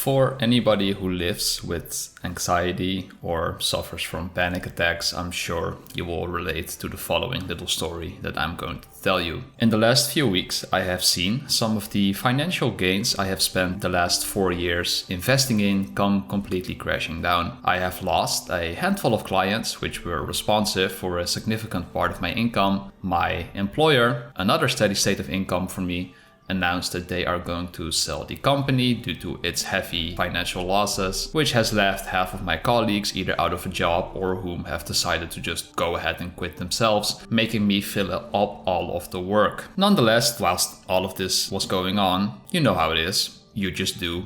For anybody who lives with anxiety or suffers from panic attacks, I'm sure you will relate to the following little story that I'm going to tell you. In the last few weeks, I have seen some of the financial gains I have spent the last 4 years investing in come completely crashing down. I have lost a handful of clients which were responsive for a significant part of my income. My employer, another steady state of income for me, announced that they are going to sell the company due to its heavy financial losses, which has left half of my colleagues either out of a job or whom have decided to just go ahead and quit themselves, making me fill up all of the work. Nonetheless, whilst all of this was going on, you know how it is. You just do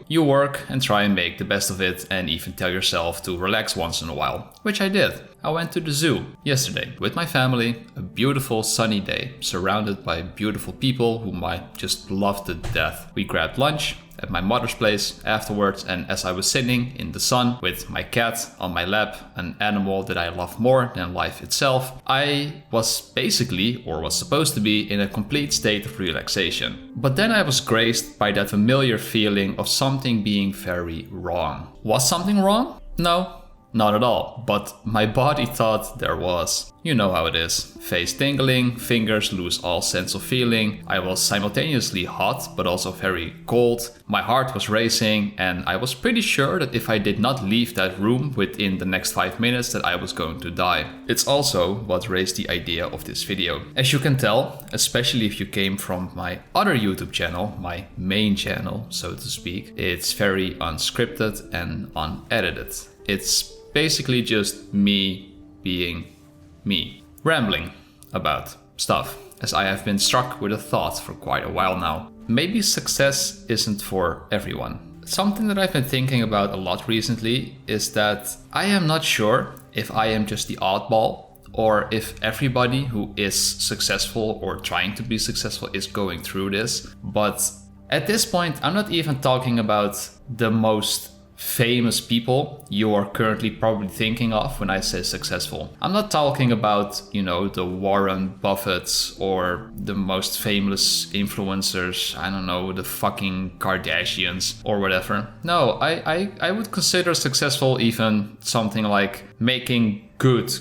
you work and try and make the best of it, and even tell yourself to relax once in a while, which I did. I went to the zoo yesterday with my family, a beautiful sunny day, surrounded by beautiful people whom I just love to death. We grabbed lunch at my mother's place afterwards, and as I was sitting in the sun with my cat on my lap, an animal that I love more than life itself, I was basically, or was supposed to be, in a complete state of relaxation. But then I was graced by that familiar feeling of something being very wrong. Was something wrong? No. Not at all, but my body thought there was. You know how it is. Face tingling, fingers lose all sense of feeling. I was simultaneously hot, but also very cold. My heart was racing, and I was pretty sure that if I did not leave that room within the next 5 minutes, that I was going to die. It's also what raised the idea of this video. As you can tell, especially if you came from my other YouTube channel, my main channel, so to speak, it's very unscripted and unedited. It's basically just me being me, rambling about stuff, as I have been struck with a thought for quite a while now. Maybe success isn't for everyone. Something that I've been thinking about a lot recently is that I am not sure if I am just the oddball, or if everybody who is successful or trying to be successful is going through this. But at this point, I'm not even talking about the most famous people you are currently probably thinking of when I say successful. I'm not talking about, the Warren Buffetts or the most famous influencers, I don't know, the fucking Kardashians or whatever. No, I would consider successful even something like making good,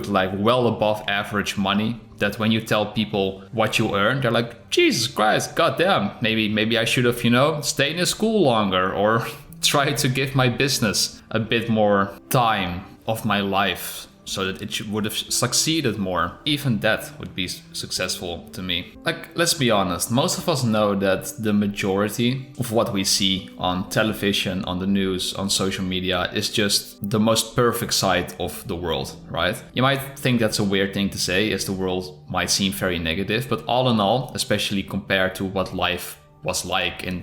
like well above average money, that when you tell people what you earn, they're like, Jesus Christ, goddamn, maybe I should have, stayed in school longer, or try to give my business a bit more time of my life so that it would have succeeded more. Even that would be successful to me. Like, let's be honest, most of us know that the majority of what we see on television, on the news, on social media is just the most perfect side of the world, right? You might think that's a weird thing to say, as the world might seem very negative, but all in all, especially compared to what life was like in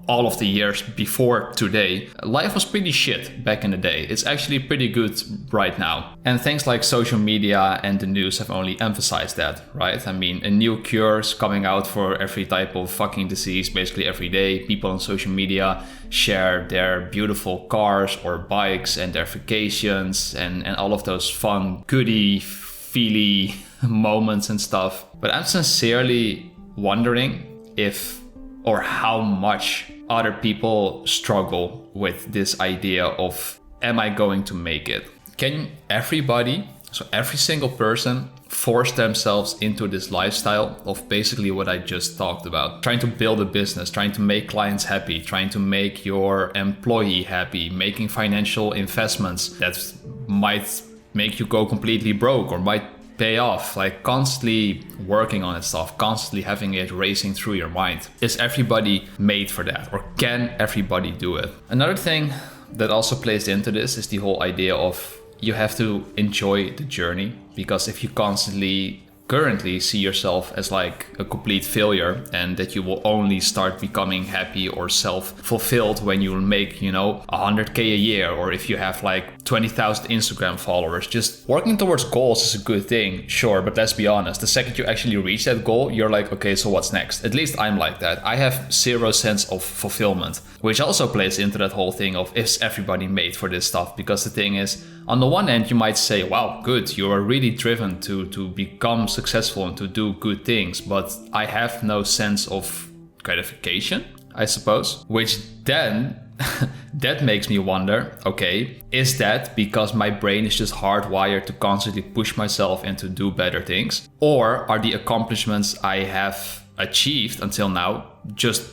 all of the years before today, life was pretty shit back in the day. It's actually pretty good right now. And things like social media and the news have only emphasized that, right? I mean, a new cure is coming out for every type of fucking disease basically every day. People on social media share their beautiful cars or bikes and their vacations and all of those fun, goody, feely moments and stuff. But I'm sincerely wondering if or how much other people struggle with this idea of, am I going to make it? Can everybody, so every single person, force themselves into this lifestyle of basically what I just talked about? Trying to build a business, trying to make clients happy, trying to make your employee happy, making financial investments that might make you go completely broke or might pay off, like constantly working on it stuff, constantly having it racing through your mind. Is everybody made for that, or can everybody do it? Another thing that also plays into this is the whole idea of you have to enjoy the journey, because if you currently see yourself as like a complete failure, and that you will only start becoming happy or self-fulfilled when you make, 100k a year, or if you have like 20,000 Instagram followers. Just working towards goals is a good thing, sure, but let's be honest, the second you actually reach that goal, you're like, okay, so what's next? At least I'm like that. I have zero sense of fulfillment, which also plays into that whole thing of, is everybody made for this stuff? Because the thing is, on the one hand, you might say, wow, good, you are really driven to become successful and to do good things, but I have no sense of gratification. I suppose. Which then that makes me wonder, okay, is that because my brain is just hardwired to constantly push myself and to do better things? Or are the accomplishments I have achieved until now just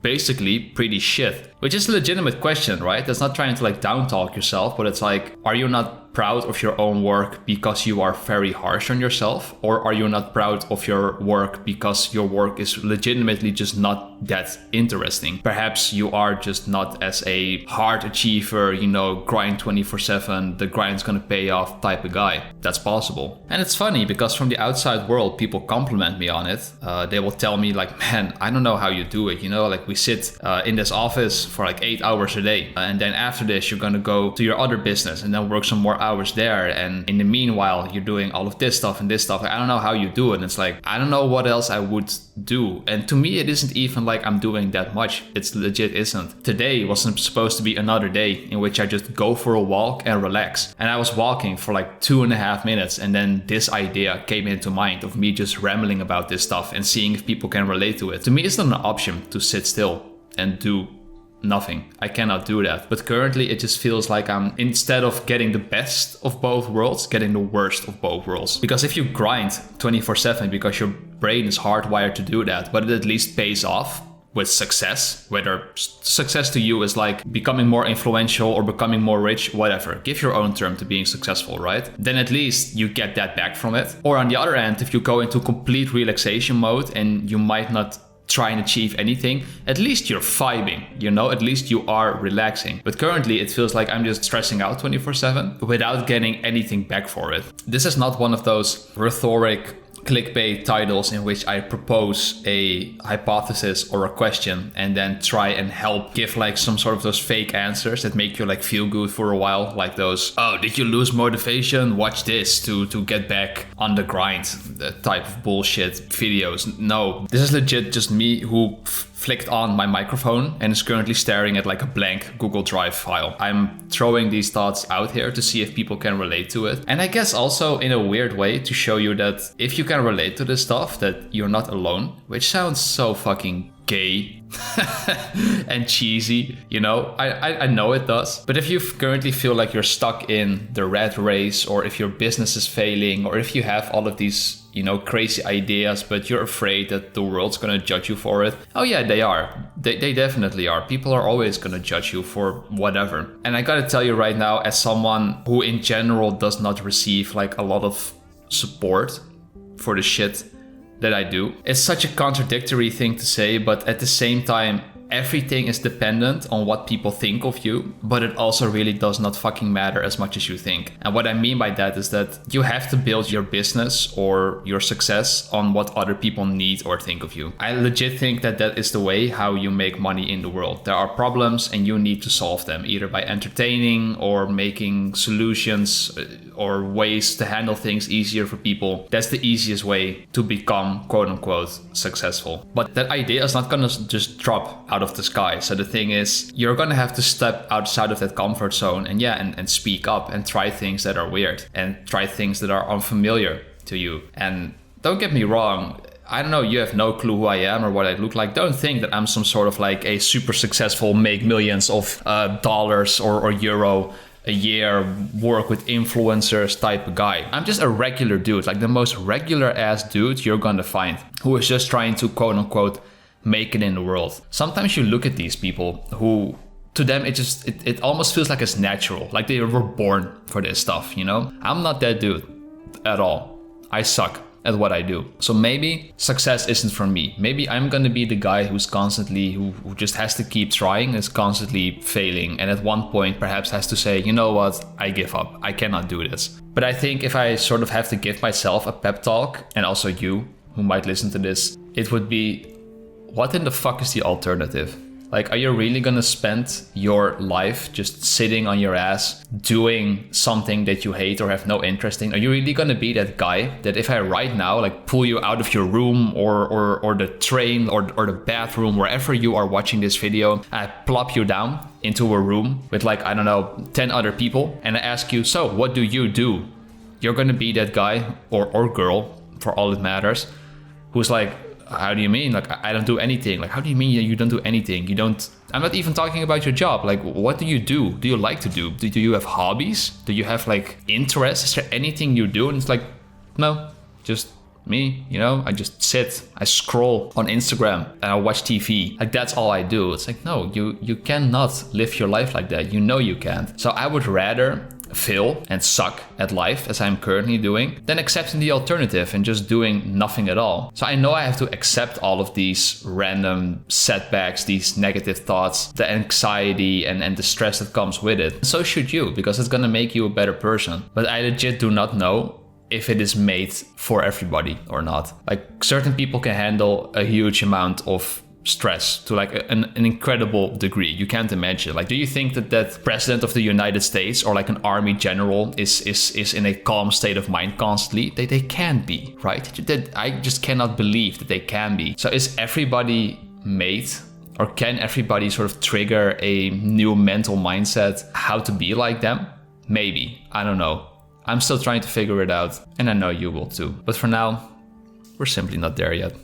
basically pretty shit? Which is a legitimate question, right? That's not trying to like down talk yourself, but it's like, are you not proud of your own work because you are very harsh on yourself? Or are you not proud of your work because your work is legitimately just not that interesting? Perhaps you are just not as a hard achiever, you know, grind 24/7, the grind's gonna pay off type of guy. That's possible. And it's funny because from the outside world, people compliment me on it. They will tell me like, man, I don't know how you do it. You know, like we sit in this office for like 8 hours a day. And then after this, you're gonna go to your other business and then work some more hours there. And in the meanwhile, you're doing all of this stuff and this stuff. Like, I don't know how you do it. And it's like, I don't know what else I would do. And to me, it isn't even like I'm doing that much. It's legit isn't. Today wasn't supposed to be another day in which I just go for a walk and relax. And I was walking for like 2.5 minutes. And then this idea came into mind of me just rambling about this stuff and seeing if people can relate to it. To me, it's not an option to sit still and do nothing. I cannot do that. But currently it just feels like I'm, instead of getting the best of both worlds, getting the worst of both worlds. Because if you grind 24/7 because your brain is hardwired to do that, but it at least pays off with success, whether success to you is like becoming more influential or becoming more rich, whatever, give your own term to being successful, right? Then at least you get that back from it. Or on the other end, if you go into complete relaxation mode and you might not try and achieve anything, at least you're vibing, you know, at least you are relaxing. But currently it feels like I'm just stressing out 24/7 without getting anything back for it. This is not one of those rhetoric clickbait titles in which I propose a hypothesis or a question and then try and help give like some sort of those fake answers that make you like feel good for a while, like those, oh, did you lose motivation? Watch this to get back on the grind, that type of bullshit videos. No, this is legit just me who flicked on my microphone and is currently staring at like a blank Google Drive file. I'm throwing these thoughts out here to see if people can relate to it. And I guess also in a weird way to show you that if you can relate to this stuff, that you're not alone, which sounds so fucking gay and cheesy, you know, I know it does. But if you currently feel like you're stuck in the rat race, or if your business is failing, or if you have all of these, you know, crazy ideas, but you're afraid that the world's gonna judge you for it. Oh yeah, they are. They definitely are. People are always gonna judge you for whatever. And I gotta tell you right now, as someone who in general does not receive like a lot of support for the shit that I do, it's such a contradictory thing to say, but at the same time, everything is dependent on what people think of you, but it also really does not fucking matter as much as you think. And what I mean by that is that you have to build your business or your success on what other people need or think of you. I legit think that that is the way how you make money in the world. There are problems and you need to solve them, either by entertaining or making solutions or ways to handle things easier for people. That's the easiest way to become quote unquote successful. But that idea is not gonna just drop out of the sky. So the thing is, you're gonna have to step outside of that comfort zone and speak up and try things that are weird and try things that are unfamiliar to you. And don't get me wrong, I don't know, you have no clue who I am or what I look like. Don't think that I'm some sort of like a super successful, make millions of dollars or euro a year, work with influencers type of guy. I'm just a regular dude, like the most regular ass dude you're gonna find, who is just trying to quote unquote make it in the world. Sometimes you look at these people who, to them, it almost feels like it's natural, like they were born for this stuff, you know? I'm not that dude at all. I suck at what I do. So maybe success isn't for me. Maybe I'm gonna be the guy who's constantly, who just has to keep trying, is constantly failing, and at one point perhaps has to say, you know what, I give up. I cannot do this. But I think if I sort of have to give myself a pep talk, and also you who might listen to this, it would be, what in the fuck is the alternative? Like, are you really gonna spend your life just sitting on your ass doing something that you hate or have no interest in? Are you really gonna be that guy that if I right now like pull you out of your room or the train or the bathroom, wherever you are watching this video, I plop you down into a room with like, I don't know, 10 other people, and I ask you, so what do? You're gonna be that guy or girl, for all it matters, who's like, how do you mean? Like, I don't do anything. Like, how do you mean you don't do anything? You don't, I'm not even talking about your job. Like, what do you do? Do you like to do? Do you have hobbies? Do you have like interests? Is there anything you do? And it's like, no, just me, you know, I just sit, I scroll on Instagram and I watch TV. Like, that's all I do. It's like, no, you cannot live your life like that. You know you can't. So I would rather fail and suck at life as I'm currently doing than accepting the alternative and just doing nothing at all. So I know I have to accept all of these random setbacks, these negative thoughts, the anxiety and the stress that comes with it. So should you, because it's gonna make you a better person. But I legit do not know if it is made for everybody or not. Like, certain people can handle a huge amount of stress to like an incredible degree. You can't imagine. Like, do you think that president of the United States or like an army general is in a calm state of mind constantly? They can't be, right? I just cannot believe that they can be. So is everybody made, or can everybody sort of trigger a new mental mindset how to be like them? Maybe. I don't know. I'm still trying to figure it out, and I know you will too. But for now, we're simply not there yet.